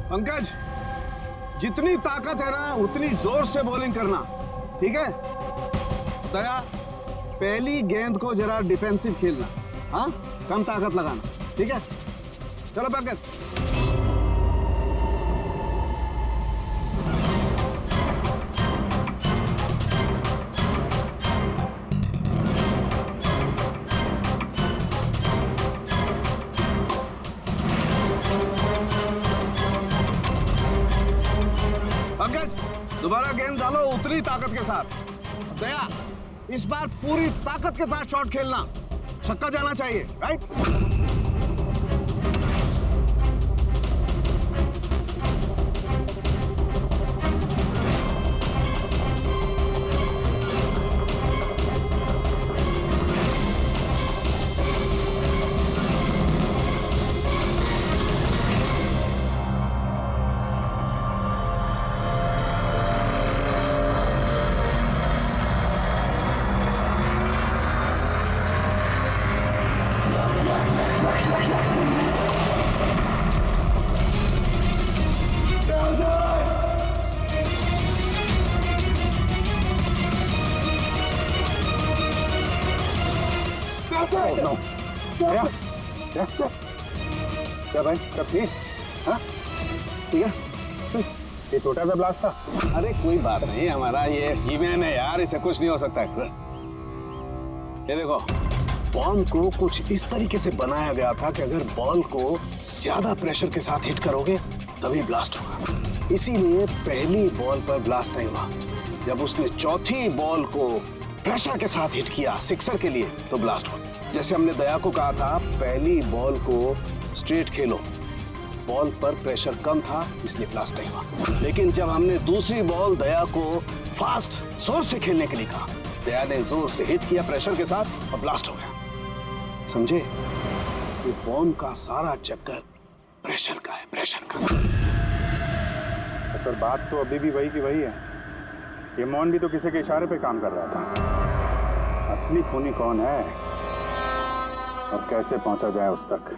पंकज, जितनी ताकत है ना उतनी जोर से बॉलिंग करना, ठीक है? दया, पहली गेंद को जरा डिफेंसिव खेलना, हाँ? कम ताकत लगाना, ठीक है? चलो पंकज। पंकज, दोबारा गेंद डालो उतनी ताकत के साथ। दया, इस बार पूरी ताकत के साथ शॉट खेलना, छक्का जाना चाहिए, राइट? क्या भाई, सब ठीक? हाँ ठीक है। ये छोटा सा ब्लास्ट था। अरे कोई बात नहीं, हमारा ये हीमैन है यार, इसे कुछ नहीं हो सकता है। ये देखो, बॉल को कुछ इस तरीके से बनाया गया था कि अगर बॉल को ज्यादा प्रेशर के साथ हिट करोगे तभी ब्लास्ट होगा। इसीलिए पहली बॉल पर ब्लास्ट नहीं हुआ। जब उसने चौथी बॉल को प्रेशर के साथ हिट किया सिक्सर के लिए तो ब्लास्ट हुआ। जैसे हमने दया को कहा था, पहली बॉल को स्ट्रेट खेलो, बॉल पर प्रेशर कम था इसलिए ब्लास्ट नहीं हुआ। लेकिन जब हमने दूसरी बॉल दया को फास्ट जोर से खेलने के लिए कहा, दया ने जोर से हिट किया प्रेशर के साथ और ब्लास्ट हो गया। समझे? ये बॉम्ब का सारा चक्कर प्रेशर का है, प्रेशर का। तो बात तो अभी भी वही की वही है। ये मौन भी तो किसी के इशारे पे काम कर रहा था। असली खूनी कौन है और कैसे पहुंचा जाए उस तक।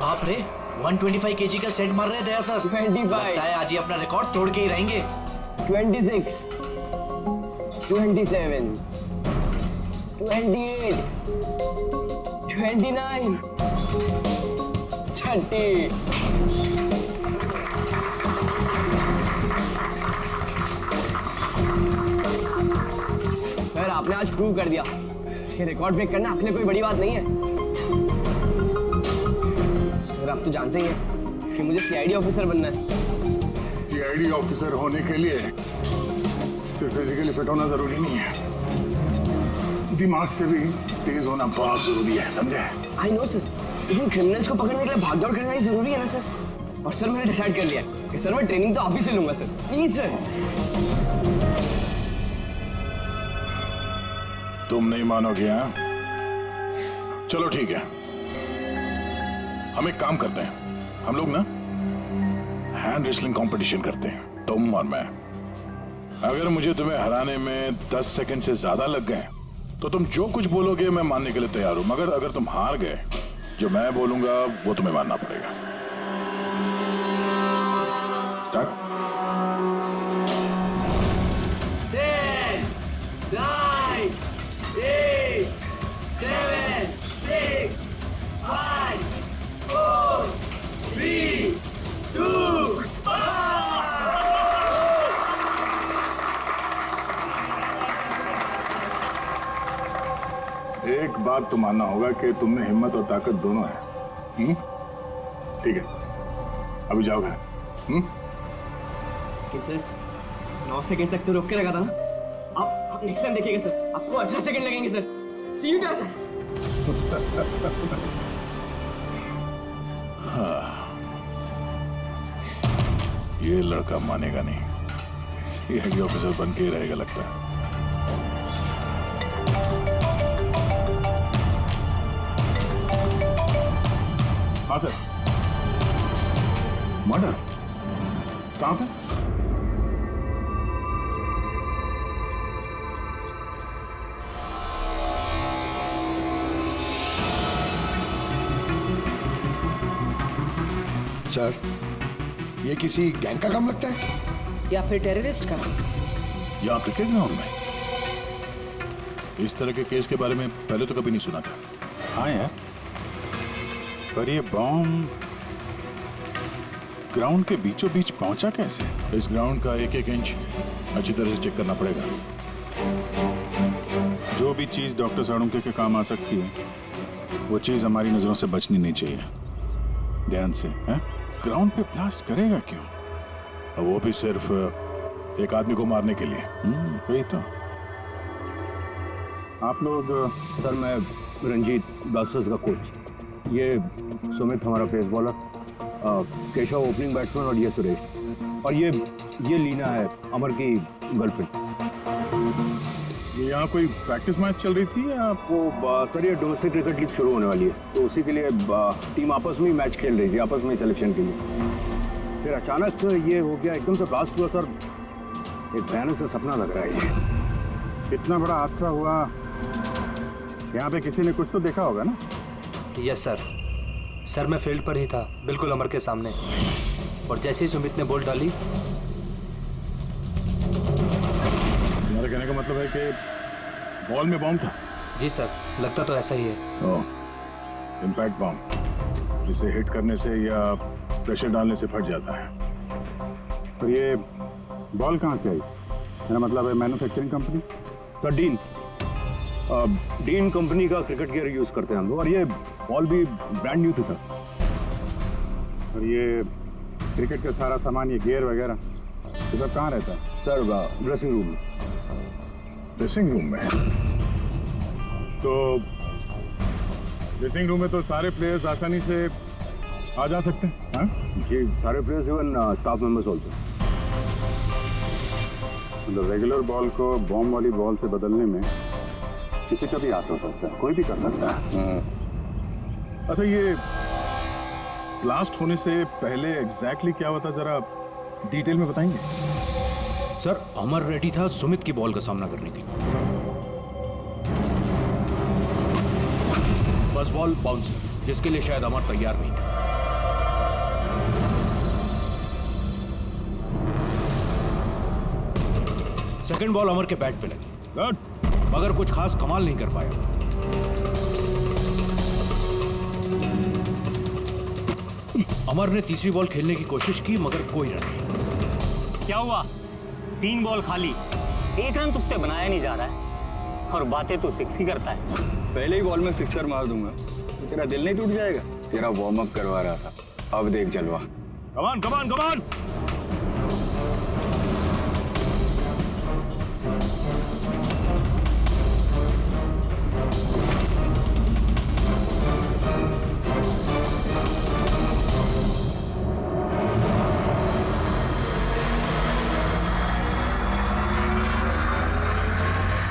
बाप रे, 125 kg का सेट मार रहे दया सर। 25 लगता है आज ही अपना रिकॉर्ड तोड़ के ही रहेंगे। 26 27 28 29 30। सर आपने आज प्रूव कर दिया कि रिकॉर्ड ब्रेक करना आपके लिए कोई बड़ी बात नहीं है। सर आप तो जानते ही हैं कि मुझे सीआईडी ऑफिसर बनना है। सीआईडी ऑफिसर होने के लिए सिर्फ फिजिकली फिट होना जरूरी नहीं है, दिमाग से भी तेज होना बहुत जरूरी है, समझे? आई नो सर, लेकिन क्रिमिनल्स को पकड़ने के लिए भागदौड़ करना ही जरूरी है ना सर। और सर मैंने डिसाइड कर लिया कि सर मैं ट्रेनिंग तो आप ही से लूंगा सर, प्लीज सर। तुम नहीं मानोगे? हाँ चलो ठीक है, हम एक काम करते हैं, हम लोग ना हैंड रेसलिंग कंपटीशन करते हैं, तुम और मैं। अगर मुझे तुम्हें हराने में 10 सेकंड से ज्यादा लग गए तो तुम जो कुछ बोलोगे मैं मानने के लिए तैयार हूं, मगर अगर तुम हार गए जो मैं बोलूंगा वो तुम्हें मानना पड़ेगा। स्टार्ट। 10, 9, 8, 7, 6, 5, 4, 3, 2, 1. एक बात तो मानना होगा कि तुम में हिम्मत और ताकत दोनों है। ठीक है, अभी जाओ घर। सर 9 सेकंड तक तो रोक के लगा था ना। आप नेक्स्ट टाइम देखिएगा सर, आपको 18 सेकंड लगेंगे सर। C you sir. ये लड़का मानेगा नहीं, सीआईडी ऑफिसर बन के ही रहेगा लगता है। हाँ सर। मर्डर कहाँ पे? सर, ये किसी गैंग का काम लगता है या फिर टेररिस्ट का? यहाँ क्रिकेट ग्राउंड में इस तरह के केस के बारे में पहले तो कभी नहीं सुना था। हाँ यार, पर ये बॉम्ब ग्राउंड के बीचों बीच पहुंचा कैसे? इस ग्राउंड का एक एक इंच अच्छी तरह से चेक करना पड़ेगा। जो भी चीज डॉक्टर साळुंके के काम आ सकती है वो चीज हमारी नजरों से बचनी नहीं चाहिए। ध्यान से है? ग्राउंड पे ब्लास्ट करेगा क्यों? और वो भी सिर्फ एक आदमी को मारने के लिए। वही तो। आप लोग सर, मैं रंजीत ब्लास्टर्स का कोच, ये सुमित हमारा pace bowler, Keshav opening batsman और ये सुरेश, और ये लीना है अमर की गर्लफ्रेंड। ये यहाँ कोई प्रैक्टिस मैच चल रही थी या वो सर, ये डोमेस्टिक क्रिकेट लीग शुरू होने वाली है, तो उसी के लिए टीम आपस में ही मैच खेल रही थी, आपस में सिलेक्शन के लिए। फिर अचानक ये हो गया, एकदम से ब्लास्ट हुआ सर। एक भयानक सा सपना लग रहा है ये। इतना बड़ा हादसा हुआ, यहाँ पे किसी ने कुछ तो देखा होगा ना? Yes sir. सर मैं फील्ड पर ही था, बिल्कुल अमर के सामने, और जैसे ही सुमित ने बॉल डाली। तुम्हारे कहने का मतलब है कि बॉल में बॉम्ब था? जी सर, लगता तो ऐसा ही है। ओह, इम्पैक्ट बॉम्ब, जिसे हिट करने से या प्रेशर डालने से फट जाता है। तो ये बॉल कहाँ से आई? मेरा मतलब है manufacturing company. Sir dean company का क्रिकेट गियर यूज करते हैं हम लोग, और ये बॉल भी ब्रांड न्यू थी सर। और ये क्रिकेट का सारा सामान, ये गियर वगैरह, ये सब कहाँ रहता है? सर ड्रेसिंग रूम में। ड्रेसिंग रूम में? तो ड्रेसिंग रूम में तो सारे प्लेयर्स आसानी से आ जा सकते हैं। हाँ जी, सारे players, even staff members also. मतलब रेगुलर बॉल को बॉम्ब वाली बॉल से बदलने में किसी का भी हाथ हो सकता है, कोई भी कर सकता है। अच्छा, ये ब्लास्ट होने से पहले एग्जैक्टली क्या हुआ था, जरा डिटेल में बताएंगे? सर, अमर रेडी था सुमित की बॉल का सामना करने के लिए। फर्स्ट बॉल बाउंसर, जिसके लिए शायद अमर तैयार नहीं था। सेकंड बॉल अमर के बैट पे लगी, गुड, मगर कुछ खास कमाल नहीं कर पाया। अमर ने तीसरी बॉल खेलने की कोशिश की, मगर कोई रन नहीं। क्या हुआ? 3 बॉल खाली, 1 रन तुझसे बनाया नहीं जा रहा है, और बातें तू 6 ही करता है। पहले ही बॉल में सिक्सर मार दूंगा तो तेरा दिल नहीं टूट जाएगा? तेरा वार्म अप करवा रहा था, अब देख जलवा। कमान कमान कमान।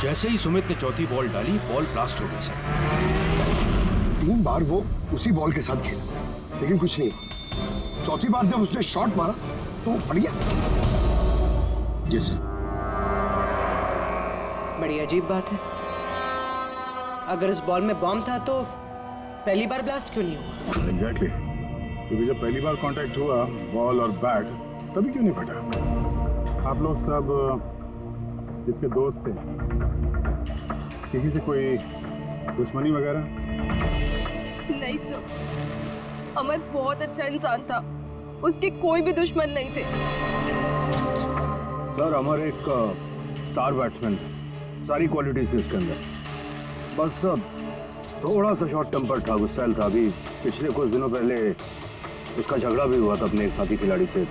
जैसे ही सुमित ने चौथी बॉल डाली, बॉल ब्लास्ट हो गई सर। 3 बार वो उसी बॉल के साथ खेला, लेकिन कुछ नहीं। चौथी बार जब उसने शॉट मारा तो वो फट गया। जी सर। बड़ी अजीब बात है। अगर इस बॉल में बॉम्ब था तो पहली बार ब्लास्ट क्यों नहीं हुआ? एग्जैक्टली क्योंकि जब पहली बार कांटेक्ट हुआ बॉल और बैट तभी क्यों नहीं फटा? आप लोग सब जिसके दोस्त थे, किसी से कोई दुश्मनी वगैरह? नहीं सर, अमर बहुत अच्छा इंसान था, उसके कोई भी दुश्मन नहीं थे। सर अमर एक स्टार बैट्समैन था, सारी क्वालिटीज थी उसके अंदर। बस थोड़ा सा शॉर्ट टेम्पर था, गुस्सैल था। अभी पिछले कुछ दिनों पहले उसका झगड़ा भी हुआ था अपने एक साथी खिलाड़ी से,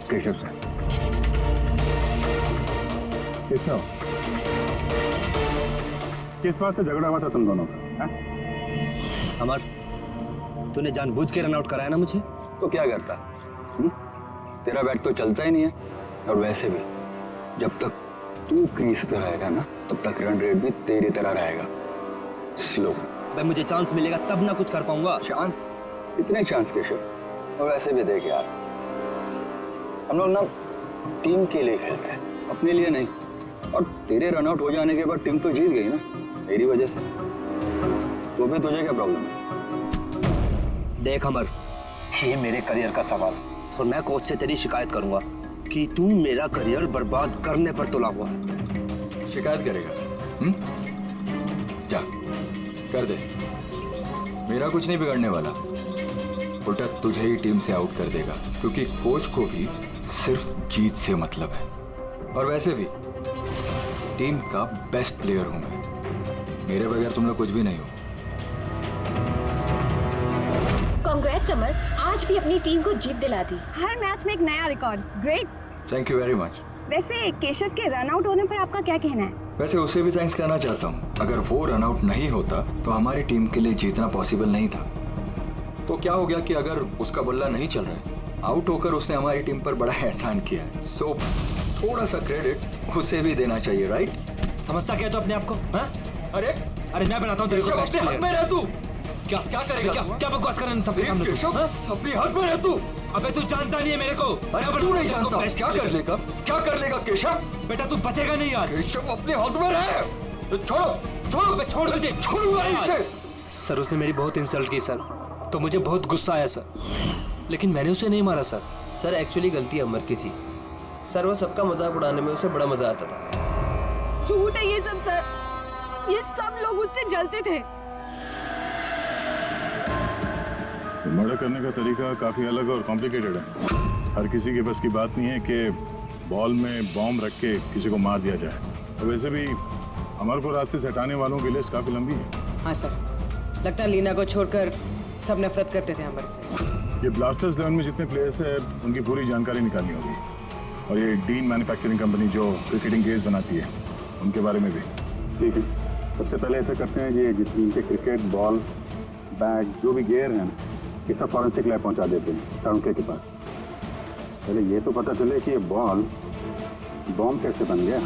केशव से। किस बात से झगड़ा हुआ था तुम दोनों का? अमर, तूने जानबूझ के रन आउट कराया ना मुझे? तो क्या करता? तेरा बैट तो चलता ही नहीं है, और वैसे भी जब तक तू क्रीज पे रहेगा ना तब तक रन रेट भी तेरी तरह रहेगा, स्लो। भाई मुझे चांस मिलेगा तब ना कुछ कर पाऊंगा। चांस? इतने चांस केशव? और वैसे भी देख यार, हम लोग ना टीम के लिए खेलते हैं, अपने लिए नहीं। और तेरे रन आउट हो जाने के बाद टीम तो जीत गई ना मेरी वजह से, तो फिर तुझे क्या प्रॉब्लम है? देख अमर, ये मेरे करियर का सवाल है और मैं कोच से तेरी शिकायत करूंगा कि तू मेरा करियर बर्बाद करने पर तुला हुआ है। शिकायत करेगा? जा कर दे, मेरा कुछ नहीं बिगड़ने वाला। उल्टा तुझे ही टीम से आउट कर देगा, क्योंकि कोच को भी सिर्फ जीत से मतलब है। और वैसे भी टीम का बेस्ट प्लेयर हूं मैं, मेरे बगैर तुम लोग कुछ भी नहीं हो। कांग्रेट्स अमर, आज भी अपनी टीम को जीत दिला दी। हर मैच में एक नया record. Great. Thank you very much. वैसे केशव के रन आउट होने पर आपका क्या कहना है? वैसे उसे भी थैंक्स कहना चाहता हूँ। अगर वो रन आउट नहीं होता तो हमारी टीम के लिए जीतना पॉसिबल नहीं था। तो क्या हो गया कि अगर उसका बल्ला नहीं चल रहा है, आउट होकर उसने हमारी टीम पर बड़ा एहसान किया है। सो थोड़ा सा क्रेडिट उसे भी देना चाहिए, राइट? समझता क्या तो अपने आप को? हाँ? अरे मैं बनाता हूँ तेरे को बेस्ट प्लेयर। में रह तू। क्या करेगा? क्या बकवास कर रहा है सबके सामने तू? अपनी हद में रह तू। अबे तू जानता नहीं है मेरे को। अरे तू नहीं जानता, क्या कर लेगा? क्या कर लेगा केशव? बेटा तू बचेगा नहीं यार। केशव अपने हद में रहे। छोड़ो छोड़ मुझे। छोड़ूंगा इसे। सर उसने मेरी बहुत इंसल्ट की सर, तो मुझे बहुत गुस्सा आया सर, लेकिन मैंने उसे नहीं मारा सर। सर एक्चुअली गलती अमर की थी सर, वो सबका मजाक उड़ाने में उसे बड़ा मजा आता था। झूठ है ये सब सर, ये सब लोग उससे जलते थे। मर्डर करने का तरीका काफी अलग और कॉम्प्लिकेटेड है। हर किसी के बस की बात नहीं है कि बॉल में बॉम्ब रख के किसी को मार दिया जाए। तो वैसे भी अमर को रास्ते से हटाने वालों की लिस्ट काफी लंबी है। हाँ सर, लगता है लीना को छोड़कर सब नफरत करते थे अमर से। ये ब्लास्टर्स 11 में जितने प्लेयर्स हैं उनकी पूरी जानकारी निकालनी होगी, और ये डीन मैन्युफैक्चरिंग कंपनी जो क्रिकेटिंग गेयर्स बनाती है उनके बारे में भी। ठीक है, सबसे पहले ऐसा करते हैं ये जितनी इनके क्रिकेट बॉल बैग जो भी गेयर हैं ये सब फॉरेंसिक लैब पहुंचा देते हैं साउंड के पास। पहले ये तो पता चले कि ये बॉल बॉम्ब कैसे बन गया।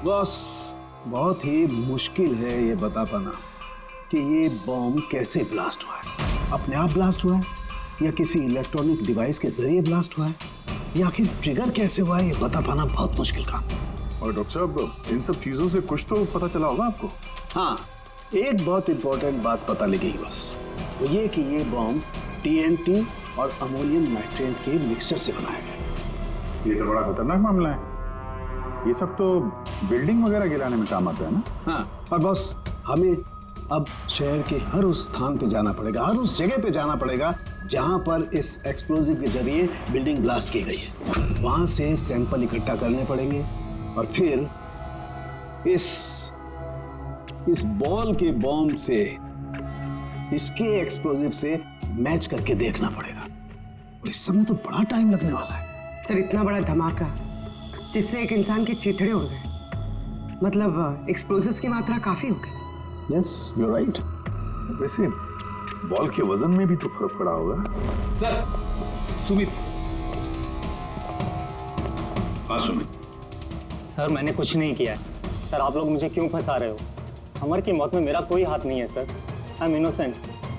बॉस, बहुत ही मुश्किल है ये बता पाना कि ये बॉम्ब कैसे ब्लास्ट हुआ है। अपने आप ब्लास्ट हुआ है या किसी इलेक्ट्रॉनिक डिवाइस के जरिए ब्लास्ट हुआ है, या आखिर ट्रिगर कैसे हुआ है, ये बता पाना बहुत मुश्किल काम है। और डॉक्टर साहब, इन सब चीजों से कुछ तो पता चला होगा आपको? हाँ, एक बहुत इंपॉर्टेंट बात पता लगी बस, वो ये कि ये बॉम्ब TNT और अमोनियम नाइट्रेट के मिक्सचर से बनाया गया। ये तो बड़ा खतरनाक मामला है। ये सब तो बिल्डिंग वगैरह गिराने में काम आता है ना? हाँ, और बॉस हमें अब शहर के हर उस स्थान पे जाना पड़ेगा, हर उस जगह पे जाना पड़ेगा जहां पर इस एक्सप्लोजिव के जरिए बिल्डिंग ब्लास्ट की गई है। वहां से सैंपल इकट्ठा करने पड़ेंगे और फिर इस बॉल के बॉम्ब से इसके एक्सप्लोजिव से मैच करके देखना पड़ेगा, और इस सब में तो बड़ा टाइम लगने वाला है। सर इतना बड़ा धमाका जिससे एक इंसान के चिथड़े उड़ गए, मतलब एक्सप्लोजिव्स की मात्रा काफी होगी। Yes, you are right. वैसे बॉल के वजन में भी तो फर्क पड़ा होगा। सर सुमित। हाँ सुमित। सर मैंने कुछ नहीं किया है। सर आप लोग मुझे क्यों फंसा रहे हो? अमर की मौत में मेरा कोई हाथ नहीं है सर। I am innocent.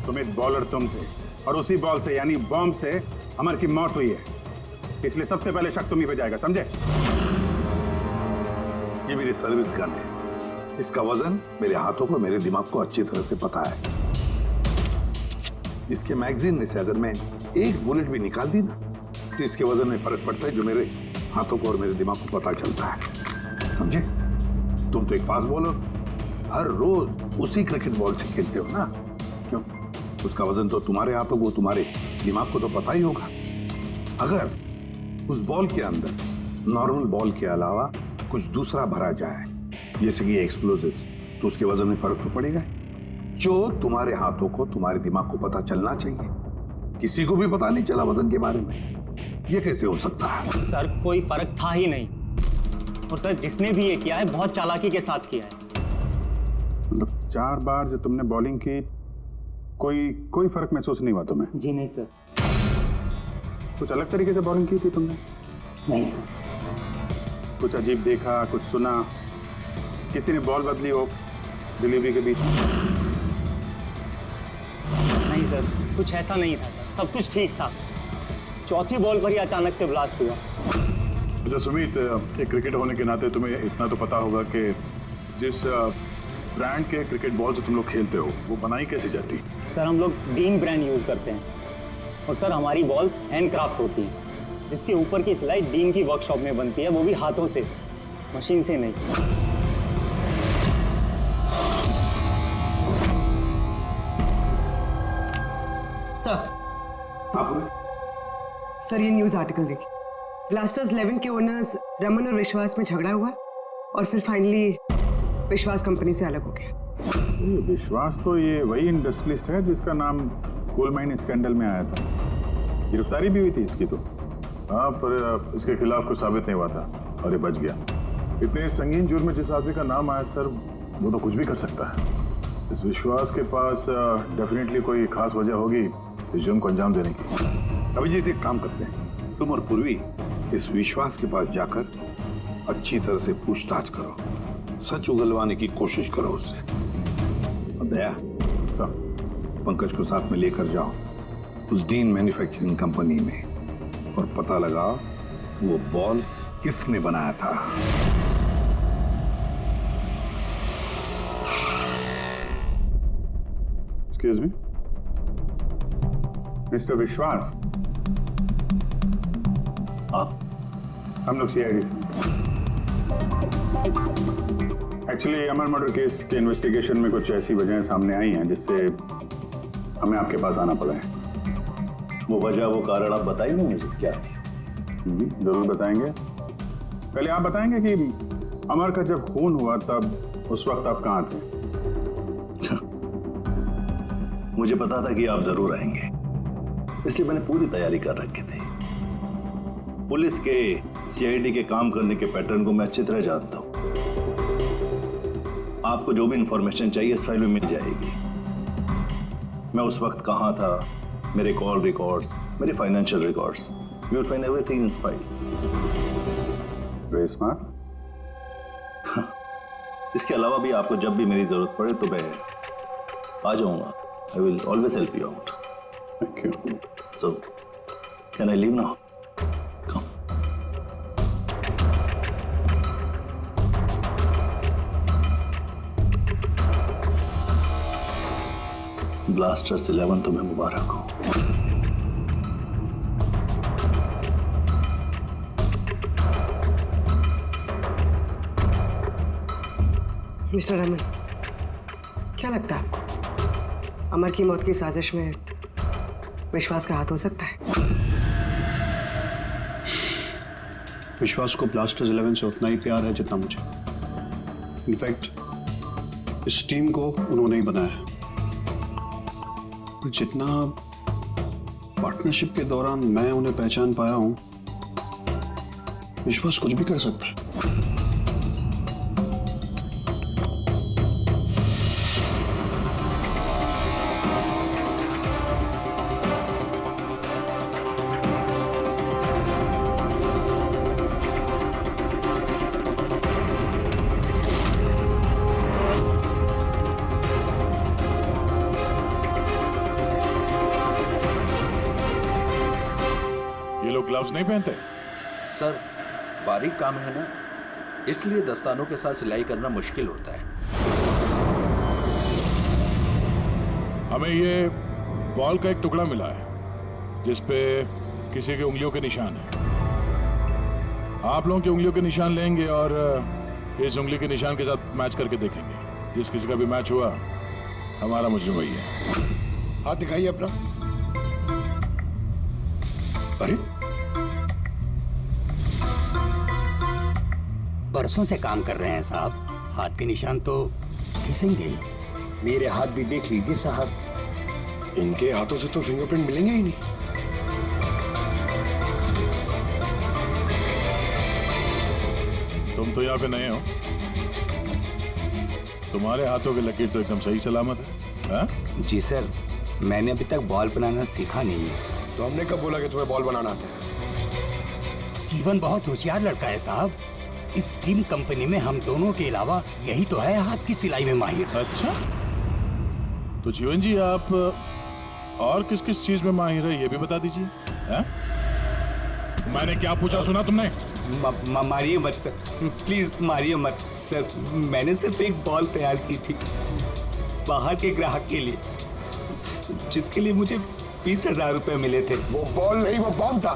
तुम एक बॉलर तुम थे और उसी बॉल से यानी बॉम्ब से अमर की मौत हुई है, इसलिए सबसे पहले शक तुम्ही पे जाएगा, समझे? ये मेरी सर्विस गन है, इसका वजन मेरे हाथों को मेरे दिमाग को अच्छी तरह से पता है। इसके मैगजीन में से अगर मैं एक बुलेट भी निकाल दी ना तो इसके वजन में फर्क पड़ता है जो मेरे हाथों को और मेरे दिमाग को पता चलता है, समझे? तुम तो एक फास्ट बॉलर, हर रोज उसी क्रिकेट बॉल से खेलते हो ना, क्यों? उसका वजन तो तुम्हारे हाथों को तुम्हारे दिमाग को तो पता ही होगा। अगर उस बॉल के अंदर नॉर्मल बॉल के अलावा कुछ दूसरा भरा जाए जैसे कि एक्सप्लोजिव्स, तो उसके वजन में फर्क तो पड़ेगा, जो तुम्हारे हाथों को तुम्हारे दिमाग को पता चलना चाहिए। किसी को भी पता नहीं चला वजन के बारे में, ये कैसे हो सकता है? सर कोई फर्क था ही नहीं, और सर जिसने भी ये किया है बहुत चालाकी के साथ किया है। मतलब 4 बार जो तुमने बॉलिंग की कोई फर्क महसूस नहीं हुआ तुम्हें? जी नहीं सर। कुछ अलग तरीके से बॉलिंग की थी तुमने? नहीं सर। कुछ अजीब देखा, कुछ सुना, किसी ने बॉल बदली हो डिलीवरी के बीच? नहीं सर, कुछ ऐसा नहीं था सर, सब कुछ ठीक था। चौथी बॉल पर ही अचानक से ब्लास्ट हुआ। अच्छा सुमित, एक क्रिकेटर होने के नाते तुम्हें इतना तो पता होगा कि जिस ब्रांड के क्रिकेट बॉल से तुम लोग खेलते हो वो बनाई कैसे जाती? सर हम लोग डीन ब्रांड यूज करते हैं, और सर हमारी बॉल्स हैंडक्राफ्ट होती हैं, जिसके ऊपर की सिलाई डीन की वर्कशॉप में बनती है, वो भी हाथों से, मशीन से नहीं। सर ये न्यूज़ आर्टिकल देखिए, ब्लास्टर्स 11 के ओनर्स रमन और विश्वास में झगड़ा हुआ और फिर फाइनली विश्वास कंपनी से अलग हो गया। विश्वास तो ये वही इंडस्ट्रियलिस्ट है जिसका नाम कोल माइन स्कैंडल में आया था, गिरफ्तारी भी हुई थी इसकी तो। हाँ, पर इसके खिलाफ कुछ साबित नहीं हुआ था और ये बच गया। इतने संगीन जुर्म में जिस आदमी का नाम आया सर, वो तो कुछ भी कर सकता है। इस विश्वास के पास डेफिनेटली कोई खास वजह होगी इस जुर्म को अंजाम देने की। अभिजीत एक काम करते हैं, तुम और पूर्वी इस विश्वास के पास जाकर अच्छी तरह से पूछताछ करो, सच उगलवाने की कोशिश करो उससे। और दया, पंकज को साथ में लेकर जाओ उस डीन मैन्युफैक्चरिंग कंपनी में और पता लगा वो बॉल किसने बनाया था। एक्सक्यूज मी मिस्टर विश्वास, आप? हम लोग सीआईडी से। एक्चुअली अमर मर्डर केस के इन्वेस्टिगेशन में कुछ ऐसी वजहें सामने आई हैं जिससे हमें आपके पास आना पड़ा है। वो वजह, वो कारण आप बताइए मुझे क्या? जरूर बताएंगे। पहले आप बताएंगे कि अमर का जब खून हुआ तब उस वक्त आप कहाँ थे? मुझे पता था कि आप जरूर आएंगे, इसलिए मैंने पूरी तैयारी कर रखी थी। पुलिस के सीआईडी के काम करने के पैटर्न को मैं अच्छी तरह जानता हूं। आपको जो भी इंफॉर्मेशन चाहिए इस फाइल में मिल जाएगी। मैं उस वक्त कहां था, मेरे कॉल रिकॉर्ड्स, मेरे financial records, you will find everything in this file. Very smart. इसके अलावा भी आपको जब भी मेरी जरूरत पड़े तो मैं आ जाऊंगा। I will always help you out. Thank you. So can I leave now? Blasters 11 तुम्हें मुबारक हो। मिस्टर रमन, क्या लगता है आपको अमर की मौत की साजिश में विश्वास का हाथ हो सकता है? विश्वास को ब्लास्टर्स 11 से उतना ही प्यार है जितना मुझे। इनफैक्ट इस टीम को उन्होंने ही बनाया। जितना पार्टनरशिप के दौरान मैं उन्हें पहचान पाया हूं, विश्वास कुछ भी कर सकता है। ग्लव्स नहीं पहनते? सर बारीक काम है ना, इसलिए दस्तानों के साथ सिलाई करना मुश्किल होता है। हमें ये बॉल का एक टुकड़ा मिला है जिसपे किसी की उंगलियों के निशान है। आप लोगों की उंगलियों के निशान लेंगे और इस उंगली के निशान के साथ मैच करके देखेंगे। जिस किसी का भी मैच हुआ हमारा मुजरिम वही है। हाथ दिखाइए अपना। अरे बरसों से काम कर रहे हैं साहब, हाथ के निशान तो घिसेंगे ही। मेरे हाथ भी देख लीजिए साहब, इनके हाथों से तो फिंगरप्रिंट मिलेंगे ही नहीं। तुम तो यहाँ पे नए हो, तुम्हारे हाथों की लकीर तो एकदम सही सलामत है। हा? जी सर, मैंने अभी तक बॉल बनाना सीखा नहीं है। तो हमने कब बोला कि तुम्हें बॉल बनाना आता है? जीवन बहुत होशियार लड़का है साहब। इस टीम कंपनी में हम दोनों के अलावा यही तो है हाथ की सिलाई में माहिर। अच्छा, तो जीवन जी आप और किस किस चीज में माहिर है ये भी बता दीजिए। मैंने क्या पूछा सुना तुमने? मारिए मत सर, प्लीज मारिए मत सर। मैंने सिर्फ एक बॉल तैयार की थी बाहर के ग्राहक के लिए, जिसके लिए मुझे 20,000 रुपए मिले थे। वो बॉल नहीं, वो बॉम्ब था।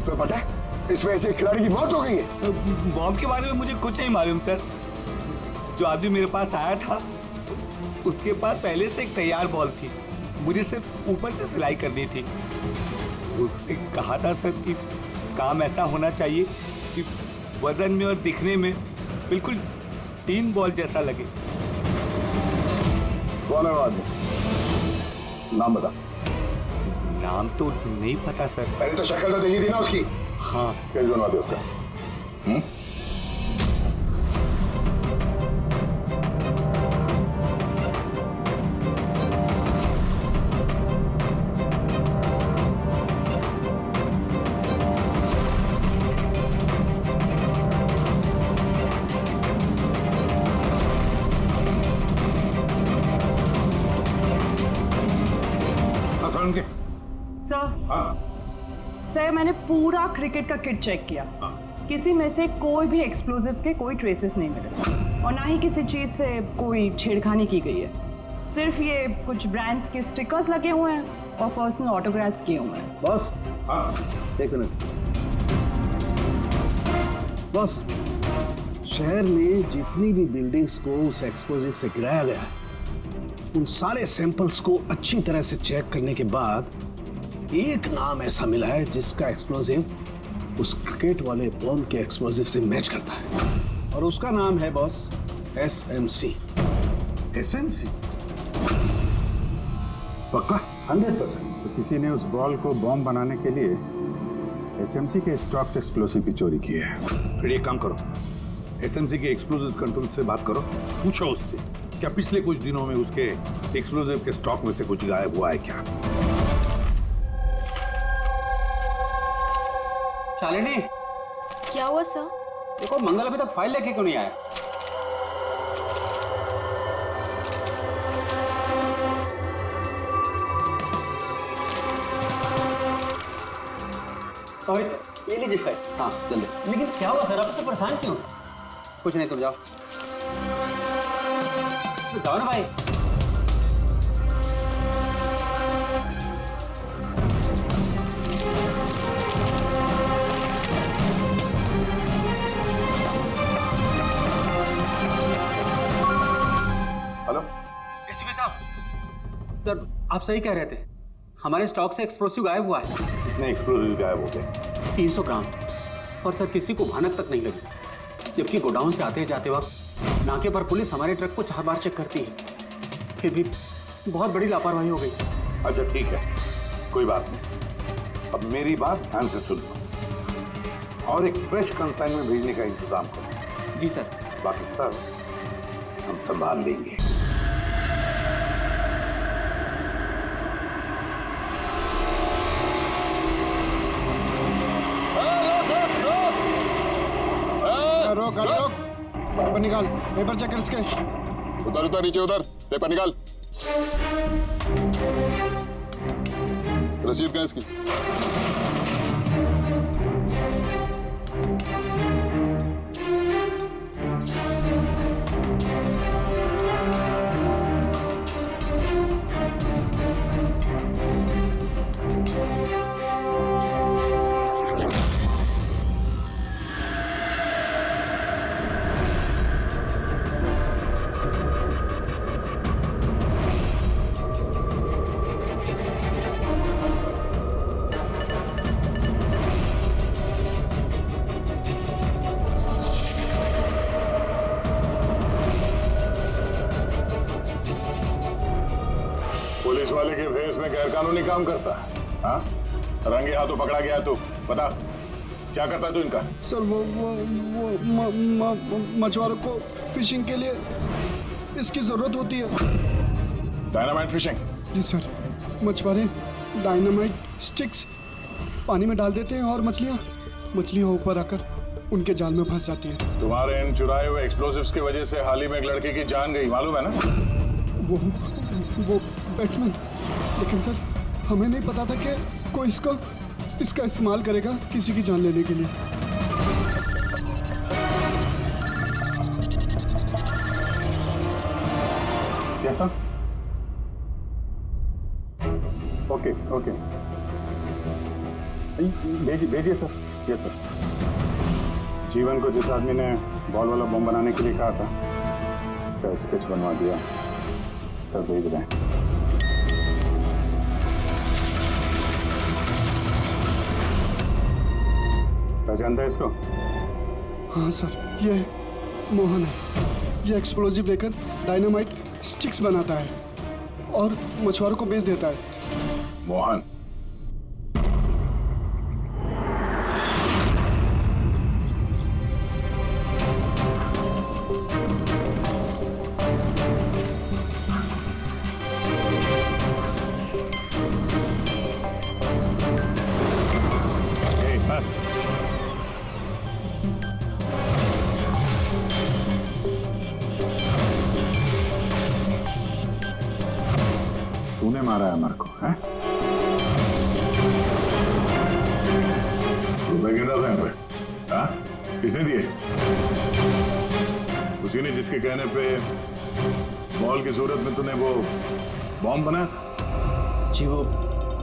तो पता है इस वजह से खिलाड़ी की मौत हो गई है। बॉम्ब के बारे में मुझे कुछ नहीं मालूम सर। जो आदमी मेरे पास आया था उसके पास पहले से एक तैयार बॉल थी, मुझे सिर्फ ऊपर से सिलाई करनी थी। उसने कहा था सर कि काम ऐसा होना चाहिए कि वजन में और दिखने में बिल्कुल टीम बॉल जैसा लगे। कौन है वो आदमी? नाम बता। नाम तो नहीं पता सर। पहले तो शक्ल तो देखी थी ना उसकी। हाँ। क्या बनवा दे उसका? सर मैंने पूरा क्रिकेट का किट चेक किया, किसी में से कोई भी एक्सप्लोजिव्स के कोई ट्रेसेस नहीं मिले और ना ही किसी चीज से कोई छेड़खानी की गई है। सिर्फ ये कुछ ब्रांड्स के स्टिकर्स लगे हुए हैं और पर्सनल ऑटोग्राफ्स किए हुए हैं। बॉस, एक मिनट। बॉस, शहर में जितनी भी बिल्डिंग्स को उस एक्सप्लोजिव से गिराया गया है उन सारे सैंपल्स को अच्छी तरह से चेक करने के बाद एक नाम ऐसा मिला है जिसका एक्सप्लोजिव उस क्रिकेट वाले बॉम्ब के एक्सप्लोजिव से मैच करता है और उसका नाम है बॉस SMC। SMC? पक्का? 100%। तो किसी ने उस बॉल को बॉम्ब बनाने के लिए SMC के स्टॉक्स एक्सप्लोसिव की चोरी की है। फिर एक काम करो, SMC के एक्सप्लोजिव कंट्रोल से बात करो, पूछो उससे क्या पिछले कुछ दिनों में उसके एक्सप्लोजिव के स्टॉक में से कुछ गायब हुआ है क्या। शालिनी, क्या हुआ सर? देखो मंगल अभी तक फाइल लेके क्यों नहीं आया? सॉरी सर, ये लीजिए फाइल। हाँ जल्दी। लेकिन क्या हुआ सर, आप तो परेशान क्यों? कुछ नहीं, तुम जाओ। जाओ ना भाई। हेलो एसीपी साहब, सर आप सही कह रहे थे, हमारे स्टॉक से एक्सप्लोसिव गायब हुआ है। कितने एक्सप्लोजिव गायब हो गए? 300 ग्राम। और सर किसी को भनक तक नहीं लगी, जबकि गोडाउन से आते जाते वक्त नाके पर पुलिस हमारे ट्रक को 4 बार चेक करती है, फिर भी बहुत बड़ी लापरवाही हो गई। अच्छा ठीक है, कोई बात नहीं। अब मेरी बात ध्यान से सुन लो और एक फ्रेश कंसाइनमेंट भेजने का इंतजाम करो। जी सर। बाकी सब हम संभाल लेंगे। रोक रोक, पेपर निकाल, पेपर चेक कर इसके। उधर उधर नीचे उधर, पेपर निकाल। रसीद कहाँ इसकी? इसमें गैरकानूनी काम करता है? हाँ, रंगे हाथों पकड़ा गया है तू। बता क्या करता है तू इनका? सर वो मछुआरों को फिशिंग के लिए इसकी जरूरत होती है। Dynamite fishing? जी सर, मछुआरे डायनामाइट स्टिक्स पानी में डाल देते हैं और मछलियाँ ऊपर आकर उनके जाल में फंस जाती है। तुम्हारे इन चुराए हुए एक्सप्लोसिव्स की वजह से हाल ही में एक लड़के की जान गई, मालूम है ना? वो बैट्समैन, लेकिन सर हमें नहीं पता था कि कोई इसका इस्तेमाल करेगा किसी की जान लेने के लिए। कैसा? ओके भेजिए सर। Yes sir. जीवन को जिस आदमी ने बॉल वाला बम बनाने के लिए कहा था, उसका स्केच बनवा दिया सर, भेज रहे हैं। पहचानता है इसको? हाँ सर, ये मोहन है। ये एक्सप्लोजिव लेकर डायनामाइट स्टिक्स बनाता है और मछुआरों को बेच देता है। मोहन? बस तूने मारा है अमर को, हैं? रुपए गिन रहा था यहाँ पे? हाँ? किसने दिए? उसी ने जिसके कहने पे बॉल की सूरत में तूने वो बॉम्ब बनाया? जी वो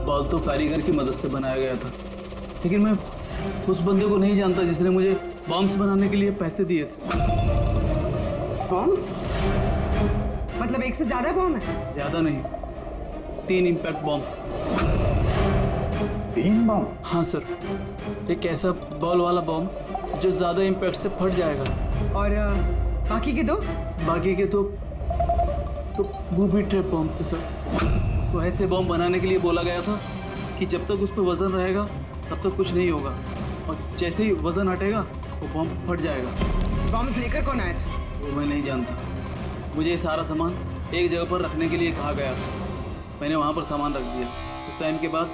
बॉल तो कारीगर की मदद से बनाया गया था, लेकिन मैं उस बंदे को नहीं जानता जिसने मुझे बॉम्ब्स बनाने के लिए पैसे दिए थे। बॉम्ब्स? मतलब एक से ज्यादा बॉम्ब है? ज्यादा नहीं, 3 इम्पैक्ट बॉम्ब्स। 3 बॉम्ब? हाँ सर, एक ऐसा बॉल वाला बॉम्ब जो ज्यादा इम्पैक्ट से फट जाएगा। और बाकी के 2? बाकी के तो बूबी ट्रैप बॉम्ब थे सर। तो ऐसे बॉम्ब बनाने के लिए बोला गया था कि जब तक उस पर वजन रहेगा तब तक कुछ नहीं होगा, और जैसे ही वजन हटेगा वो बॉम्ब फट जाएगा। बॉम्ब्स लेकर कौन आया था? वो मैं नहीं जानता। मुझे ये सारा सामान एक जगह पर रखने के लिए कहा गया था, मैंने वहाँ पर सामान रख दिया। उस टाइम के बाद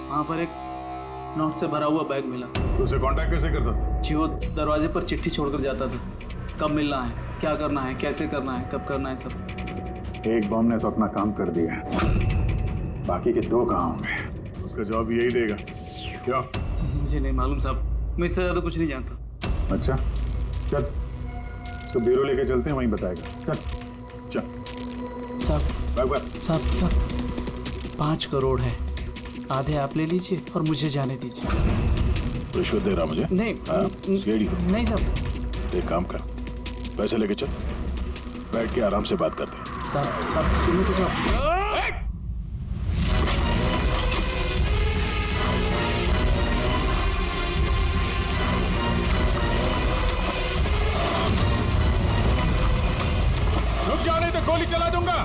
वहाँ पर एक नोट से भरा हुआ बैग मिला। तो उसे कांटेक्ट कैसे करता था? जी वो दरवाजे पर चिट्ठी छोड़कर जाता था, कब मिलना है, क्या करना है, कैसे करना है, कब करना है, सब। एक बॉम्ब ने तो अपना काम कर दिया, बाकी के 2 कहाँ होंगे? उसका जवाब यही देगा। क्या? मुझे नहीं मालूम साहब, मैं इससे ज़्यादा कुछ नहीं जानता। अच्छा चल, तो ब्यूरो लेके चलते हैं, वहीं बताएगा। चल साहब 5 करोड़ है, आधे आप ले लीजिए और मुझे जाने दीजिए। रिश्वत दे रहा मुझे? नहीं नहीं साहब। एक काम कर, पैसे लेके चल, बैठ के आराम से बात करते हैं। साहब सुनो तो साहब। रुक जाओ नहीं तो गोली चला दूंगा।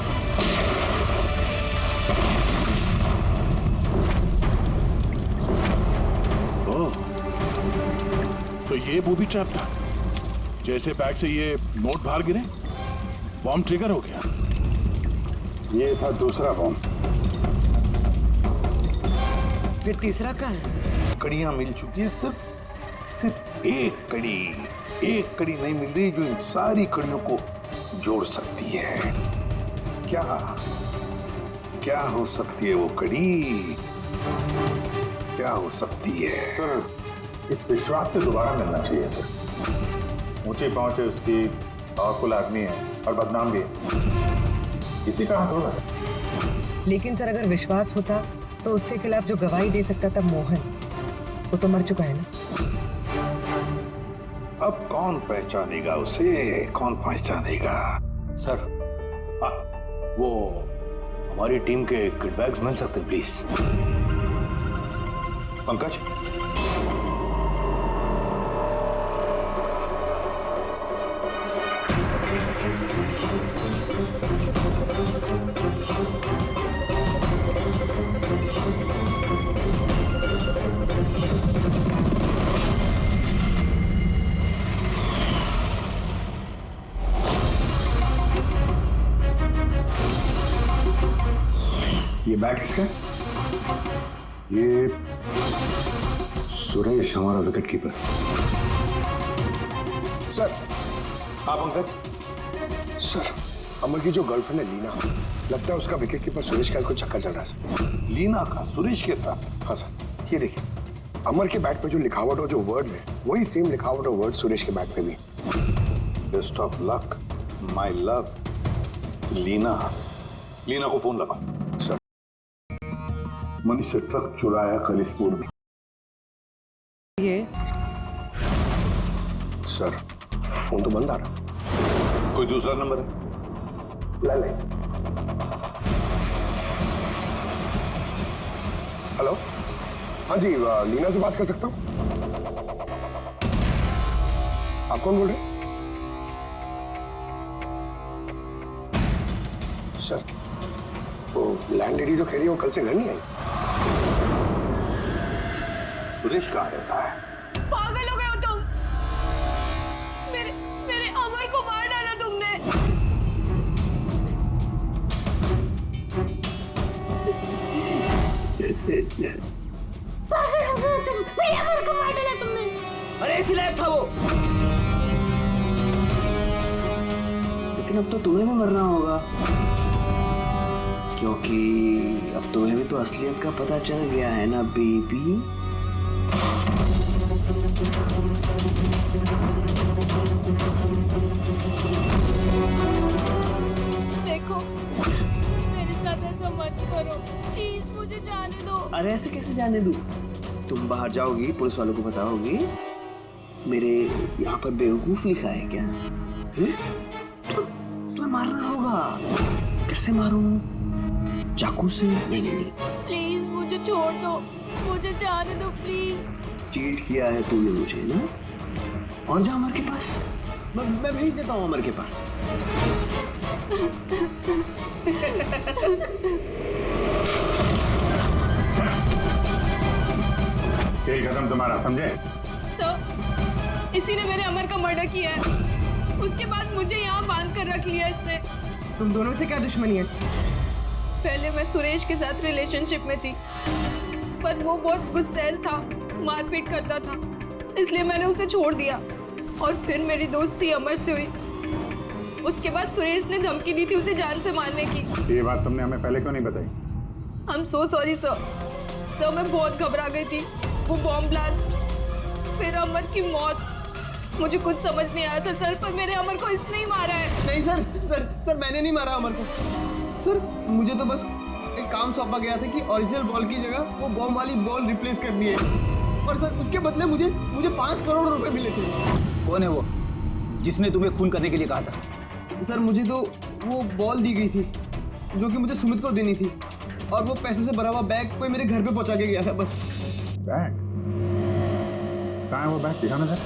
ओह, तो ये बूबी ट्रैप था। जैसे बैग से ये नोट बाहर गिरे, बॉम्ब ट्रिगर हो गया। ये था दूसरा बॉम्ब। फिर तीसरा कहाँ है? कड़ियां मिल चुकी है सर, सिर्फ एक कड़ी नहीं मिल रही जो इन सारी कड़ियों को जोड़ सकती है। क्या हो सकती है वो कड़ी? क्या हो सकती है? सर इस विश्वास से दोबारा मिलना चाहिए सर। ऊंची पहुंच है उसकी, पावरफुल आदमी है और बदनाम भी है, किसी का हाथ होगा सर। लेकिन सर अगर विश्वास होता तो उसके खिलाफ जो गवाही दे सकता था मोहन, वो तो मर चुका है ना। अब कौन पहचानेगा उसे? कौन पहचानेगा? सर वो हमारी टीम के किट बैग्स मिल सकते हैं प्लीज? पंकज, बैट किसका है? ये सुरेश, हमारा विकेट कीपर। सर। हाँ पंकज। सर, अमर की जो गर्लफ्रेंड है लीना, लगता है उसका विकेट कीपर सुरेश का कुछ चक्कर चल रहा है सर। लीना का सुरेश के साथ? हाँ सर, ये देखिए, अमर के बैट पे जो लिखावट और जो वर्ड्स है, वही सेम लिखावट और वर्ड सुरेश के बैट पे भी। Best of luck my love. Leena को फोन लगा। सर, मनीष से ट्रक चुराया कलिसपुर में। ये सर, फोन तो बंद आ रहा। कोई दूसरा नंबर है? लाइन। हेलो, हाँ जी, लीना से बात कर सकता हूँ? आप कौन बोल रहे हैं? सर, वो लैंडलेडी जो कह रही है वो कल से घर नहीं आई। सुरेश कहाँ रहता है? पागल हो गए हो तुम? मेरे अमर को मार डाला तुमने। पागल हो गए हो तुम? मेरे अमर को मार डाला तुमने। अरे इसी लायक था वो। लेकिन अब तो तुम्हें भी मरना होगा, क्योंकि अब तुम्हें भी तो असलियत का पता चल गया है ना बेबी। देखो, मेरे साथ ऐसा मत करो प्लीज, मुझे जाने दो। अरे ऐसे कैसे जाने दूं? तुम बाहर जाओगी, पुलिस वालों को बताओगी मेरे यहाँ पर बेवकूफ लिखा है क्या? तुम्हें मारना होगा। कैसे मारूं? चाकू से? नहीं। प्लीज मुझे छोड़ दो, मुझे जाने दो प्लीज। चीट किया है तूने मुझे ना? और जा अमर के पास, मैं भेज देता हूँ अमर के पास। खेल खत्म तुम्हारा, समझे? सर, इसी ने मेरे अमर का मर्डर किया है। उसके बाद मुझे यहाँ बांध कर रख लिया इसने। तुम दोनों से क्या दुश्मनी है इसकी? पहले मैं सुरेश के साथ रिलेशनशिप में थी, पर वो बहुत गुस्सैल था, मारपीट करता था, इसलिए मैंने उसे छोड़ दिया। और फिर मेरी दोस्ती अमर से हुई। उसके बाद सुरेश ने धमकी दी थी उसे जान से मारने की। ये बात तुमने हमें पहले क्यों नहीं बताई? I'm so sorry sir. Sir, मैं बहुत घबरा गई थी। वो बॉम्ब ब्लास्ट, फिर अमर की मौत, मुझे कुछ समझ नहीं आया था सर, पर मेरे अमर को इसने ही मारा है। नहीं सर, मैंने नहीं मारा अमर को। सर, मुझे तो बस एक काम सौंपा गया था कि ओरिजिनल बॉल की जगह वो बॉम्ब वाली बॉल रिप्लेस करनी है, और सर उसके बदले मुझे 5 करोड़ रुपए मिले थे। कौन है वो जिसने तुम्हें खून करने के लिए कहा था? सर, मुझे तो वो बॉल दी गई थी जो कि मुझे सुमित को देनी थी, और वो पैसों से भरा हुआ बैग कोई मेरे घर पे पहुंचा के गया था बस। बैग? कहाँ है वो बैग? दिखाना सर।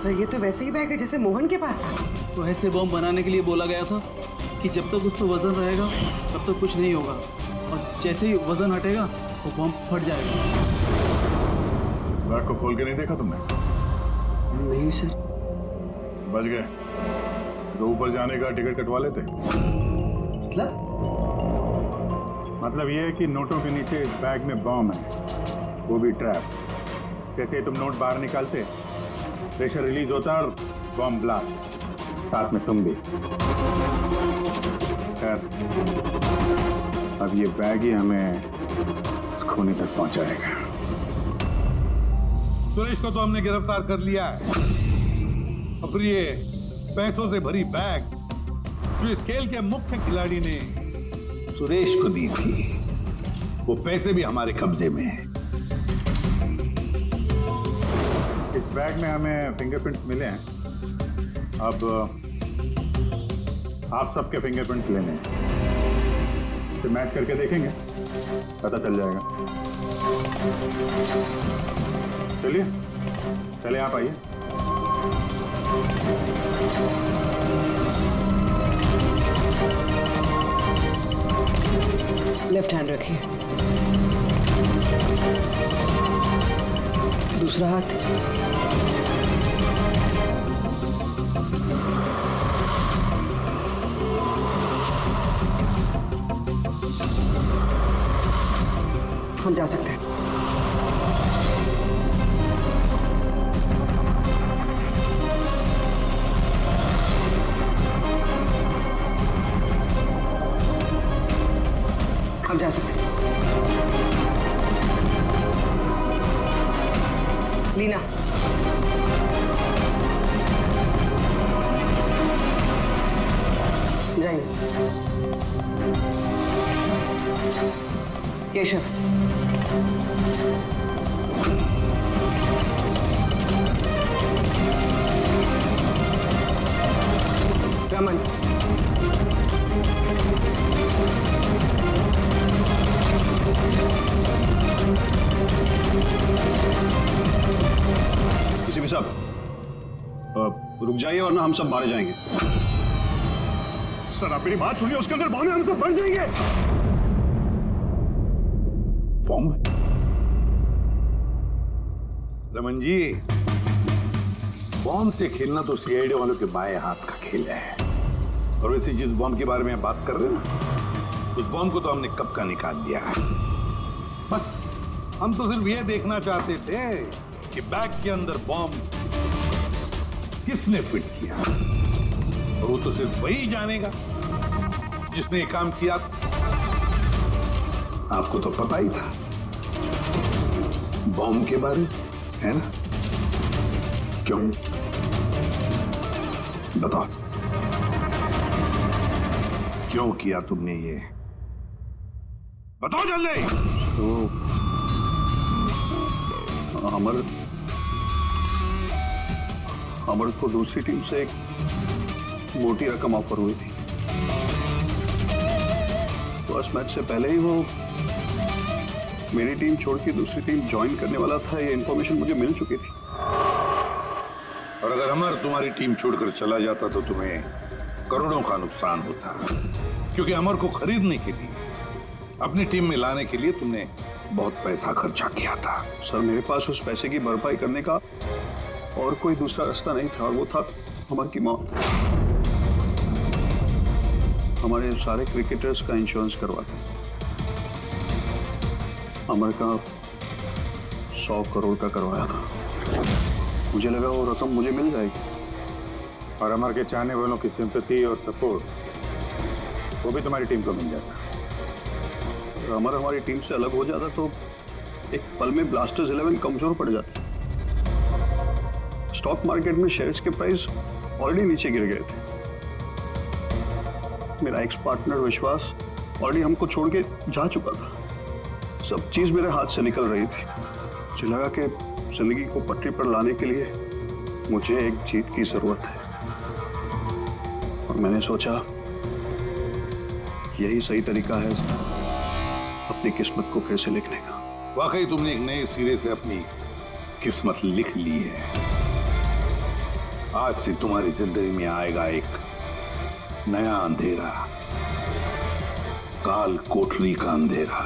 सर, ये तो वैसे ही बैग है जैसे मोहन के पास था। तो ऐसे बॉम्ब बनाने के लिए बोला गया था कि जब तक उस पर वजन रहेगा तब तक कुछ नहीं होगा, और जैसे ही वजन हटेगा वो बॉम्ब फट जाएगा। इस बैग को खोल के नहीं देखा तुमने? नहीं सर। बच गए तो ऊपर जाने का टिकट कटवा लेते। मतलब ये है कि नोटों के नीचे इस बैग में बॉम्ब है, वो भी ट्रैप। जैसे ही तुम नोट बाहर निकालते, प्रेशर रिलीज होता और बॉम्ब ब्लास्ट, साथ में तुम भी। खैर, अब ये बैग ही हमें इस खूनी तक पहुंचाएगा। सुरेश को तो हमने गिरफ्तार कर लिया है, और फिर ये पैसों से भरी बैग जो इस खेल के मुख्य खिलाड़ी ने सुरेश को दी थी, वो पैसे भी हमारे कब्जे में हैं। इस बैग में हमें फिंगरप्रिंट्स मिले हैं। अब आप सबके फिंगरप्रिंट्स लेने हैं, फिर मैच करके देखेंगे, पता चल जाएगा। चलिए चले, आप आइए। लेफ्ट हैंड रखिए, दूसरा हाथ। हम जा सकते हैं। हम जा सकते हैं। लीना, जाइए। केशव, रमन, किसी साहब रुक जाइए वरना हम सब मारे जाएंगे। सर आप मेरी बात सुनिए, उसके अंदर बॉम्ब है, हम सब मर जाएंगे। बॉम्ब? रमन जी, बॉम्ब से खेलना तो सीआईडी वालों के बाएं हाथ का खेल है। और वैसे जिस बॉम्ब के बारे में बात कर रहे हैं ना, उस बॉम्ब को तो हमने कब का निकाल दिया है। बस हम तो सिर्फ ये देखना चाहते थे कि बैग के अंदर बॉम्ब किसने फिट किया, और वो तो सिर्फ वही जानेगा जिसने ये काम किया। आपको तो पता ही था बॉम्ब के बारे, है ना? क्यों? बताओ, क्यों किया तुमने ये? बताओ जल्दी। तो अमर को दूसरी टीम से एक मोटी रकम ऑफर हुई थी। फर्स्ट मैच से पहले ही वो मेरी टीम छोड़ के दूसरी टीम ज्वाइन करने वाला था, ये इंफॉर्मेशन मुझे मिल चुकी थी। और अगर अमर तुम्हारी टीम छोड़कर चला जाता तो तुम्हें करोड़ों का नुकसान होता, क्योंकि अमर को खरीदने के लिए, अपनी टीम में लाने के लिए तुमने बहुत पैसा खर्चा किया था। सर मेरे पास उस पैसे की भरपाई करने का और कोई दूसरा रास्ता नहीं था, और वो था अमर की मौत। हमारे सारे क्रिकेटर्स का इंश्योरेंस करवाते, अमर का 100 करोड़ का करवाया था। मुझे लगा वो रकम मुझे मिल जाएगी, और अमर के चाहने वालों की सिंपैथी और सपोर्ट वो भी तुम्हारी टीम को मिल जाता। अगर अमर हमारी टीम से अलग हो जाता तो एक पल में ब्लास्टर्स 11 कमजोर पड़ जाती। स्टॉक मार्केट में शेयर्स के प्राइस ऑलरेडी नीचे गिर गए थे। मेरा एक्स पार्टनर विश्वास ऑलरेडी हमको छोड़ के जा चुका था। सब चीज मेरे हाथ से निकल रही थी। मुझे लगा कि जिंदगी को पटरी पर लाने के लिए मुझे एक जीत की जरूरत है, और मैंने सोचा यही सही तरीका है अपनी किस्मत को फिर से लिखने का। वाकई तुमने एक नए सिरे से अपनी किस्मत लिख ली है। आज से तुम्हारी जिंदगी में आएगा एक नया अंधेरा, काल कोठरी का अंधेरा।